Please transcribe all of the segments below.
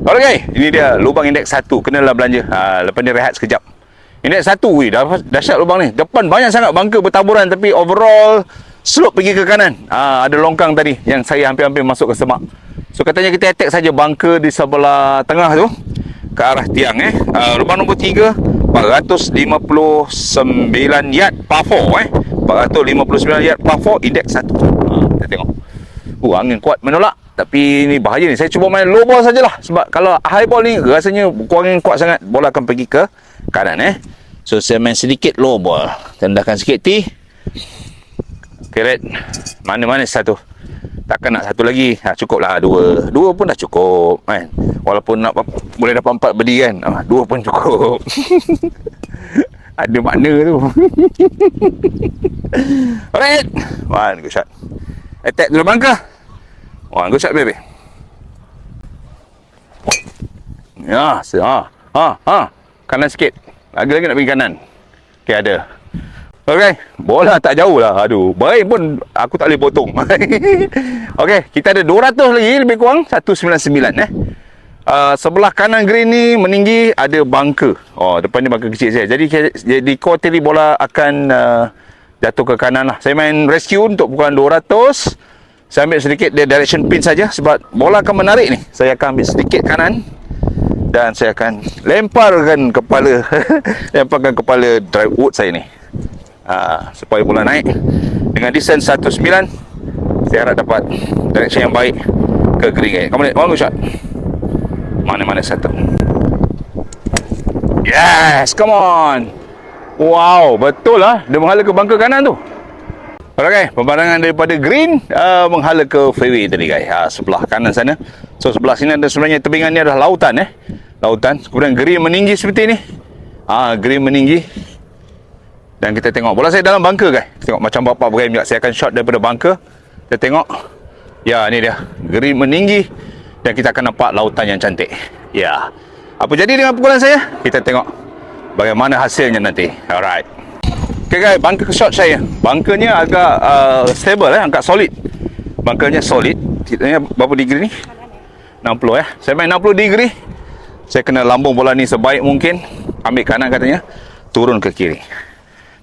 Okey, ini dia lubang indeks 1. Kenalah belanja. Lepas ni rehat sekejap. Indeks 1, dahsyat lubang ni. Depan banyak sangat bangka bertaburan, tapi overall slope pergi ke kanan. Ada longkang tadi yang saya hampir-hampir masuk ke semak. So katanya kita attack saja bangka di sebelah tengah tu ke arah tiang. Lubang nombor 3, 459 yard par 4 459 yard par 4, indeks 1. Kita tengok. Angin kuat menolak. Tapi ni bahaya ni. Saya cuba main low ball sajalah. Sebab kalau high ball ni rasanya angin kuat sangat, bola akan pergi ke kanan. So saya main sedikit low ball. Tendahkan sikit tee. Okay, red. Mana-mana satu. Takkan nak satu lagi. Cukup lah dua. Dua pun dah cukup kan. Walaupun nak boleh dapat 4 bedi kan. Dua pun cukup. Ada makna tu. Alright. One good shot. Attack dulu bangka. One good shot baby. Ya, kanan sikit. Lagi-lagi nak pergi kanan. Okay, ada. Okay, bola tak jauh lah. Aduh, baik pun aku tak boleh potong. Okay, kita ada 200 lagi lebih kurang. 199 sebelah kanan green ni meninggi ada bangka. Depan ni bangka kecil saya. Jadi quarterly bola akan jatuh ke kanan lah. Saya main rescue untuk ukuran 200. Saya ambil sedikit dia direction pin saja sebab bola akan menarik ni. Saya akan ambil sedikit kanan dan saya akan lemparkan kepala drive wood saya ni. Supaya bola naik dengan distance 19. Saya harap dapat direction yang baik ke green. Kamu lihat, one shot. Mana-mana satu. Yes, come on. Wow, betul lah. Dia menghala ke bangka kanan tu. Alright, pemandangan daripada green menghala ke fairway tadi guys. Sebelah kanan sana. So sebelah sini ada sebenarnya tebingan ni adalah lautan lautan. Kemudian green meninggi seperti ni. Green meninggi. Dan kita tengok bola saya dalam bangka guys. Tengok macam bapak berani juga. Saya akan shot daripada bangka. Kita tengok. Ya, ni dia. Green meninggi dan kita akan nampak lautan yang cantik. Ya. Apa jadi dengan pukulan saya? Kita tengok bagaimana hasilnya nanti. Alright. Okay guys, bangka shot saya. Bangkanya agak stable agak solid. Bangkanya solid. Kitanya berapa degree ni? 60 Saya main 60 degree. Saya kena lambung bola ni sebaik mungkin. Ambil kanan katanya. Turun ke kiri.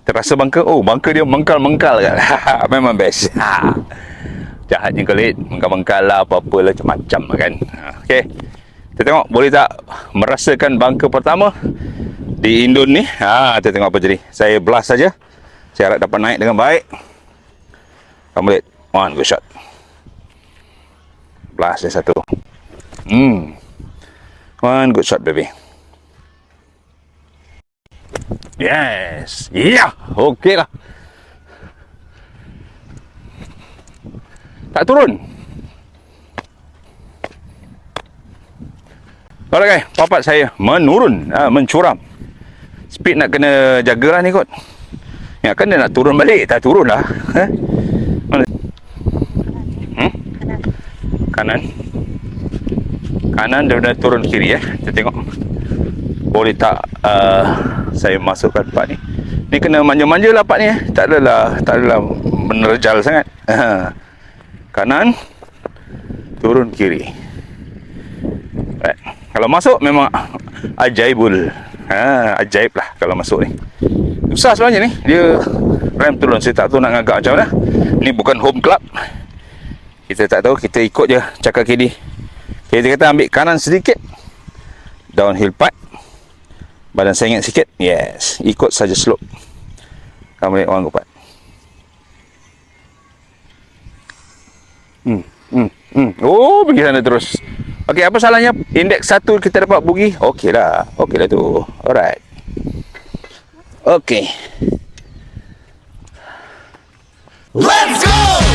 Terasa bangka, bangka dia mengkal-mengkal kan. Memang best. Jahatnya kelit, mengkal-mengkal lah, apa-apa lah, macam-macam kan. Okay. Kita tengok boleh tak merasakan bangka pertama di Indon ni. Kita tengok apa jadi. Saya blast saja. Saya harap dapat naik dengan baik. Kamu lihat. One good shot. Blast dia satu. One good shot baby. Yes. Yeah. Okey lah. Tak turun. Alright guys, papat saya menurun, mencuram. Speed nak kena jagalah ni kot. Ya kan dia nak turun balik, tak turun lah. Mana? Kanan. Kanan dia dah turun kiri Kita tengok. Boleh tak saya masukkan part ni. Ni kena manja-manja lah part ni Tak adalah menerjal sangat. Kanan. Turun kiri. Right. Kalau masuk memang ajaibul. Ajaib lah kalau masuk ni. Susah sebenarnya ni. Dia rem turun. Saya tak tahu nak ngagak macam mana. Ni bukan home club. Kita tak tahu. Kita ikut je cakap KD. Kita kata ambil kanan sedikit. Downhill part. Badan saya ingat sikit. Yes. Ikut saja slope. Kamu lihat orang kupat. Pergi sana terus. Okey, apa salahnya? Indeks 1 kita dapat bogey. Okey lah tu. Alright. Okey. Let's go!